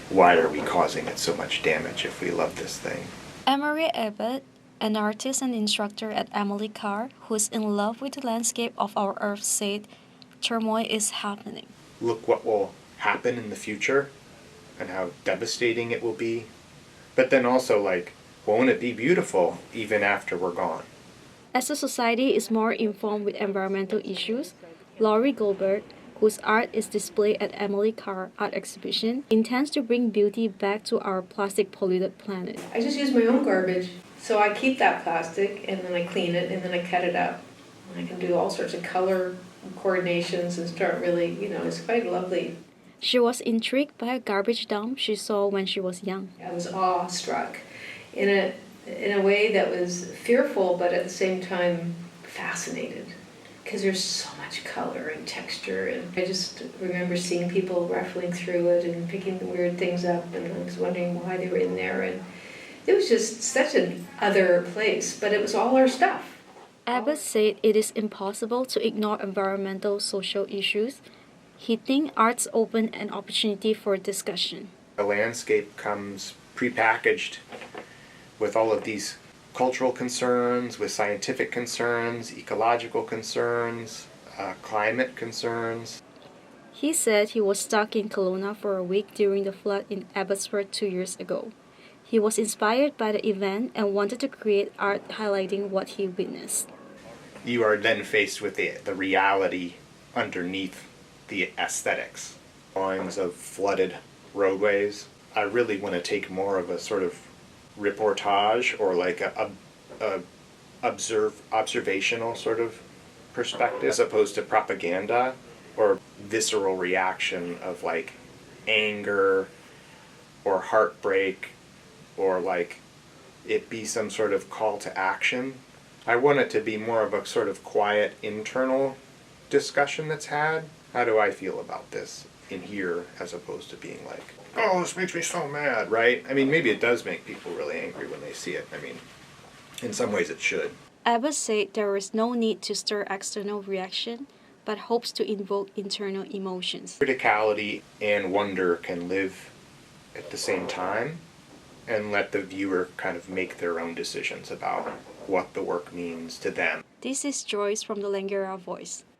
why are we causing it so much damage if we love this thing? Emery Abbott, an artist and instructor at Emily Carr, who's in love with the landscape of our Earth, said, "Turmoil is happening." Look what will happen in the future and how devastating it will be. But then also, like, won't it be beautiful even after we're gone? As the society is more informed with environmental issues, Laurie Goldberg, whose art is displayed at Emily Carr Art Exhibition, intends to bring beauty back to our plastic polluted planet. I just use my own garbage. So I keep that plastic and then I clean it and then I cut it up. And I can do all sorts of color coordinations and start really, it's quite lovely. She was intrigued by a garbage dump she saw when she was young. I was awestruck in a way that was fearful, but at the same time fascinated, because there's so much color and texture, and I just remember seeing people ruffling through it and picking the weird things up, and I was wondering why they were in there, and it was just such an other place, but it was all our stuff. Abbott said it is impossible to ignore environmental social issues. He thinks arts open an opportunity for discussion. The landscape comes prepackaged with all of these cultural concerns, with scientific concerns, ecological concerns, climate concerns. He said he was stuck in Kelowna for a week during the flood in Abbotsford 2 years ago. He was inspired by the event and wanted to create art highlighting what he witnessed. You are then faced with the reality underneath the aesthetics. Lines of flooded roadways. I really want to take more of a sort of reportage or like a observational sort of perspective, as opposed to propaganda or visceral reaction of like anger or heartbreak, or like it be some sort of call to action. I want it to be more of a sort of quiet internal discussion that's had. How do I feel about this in here, as opposed to being like, oh, this makes me so mad, right? I mean, maybe it does make people really angry when they see it. I mean, in some ways it should. Abbott said there is no need to stir external reaction, but hopes to invoke internal emotions. Criticality and wonder can live at the same time, and let the viewer kind of make their own decisions about what the work means to them. This is Joyce from the Langara Voice.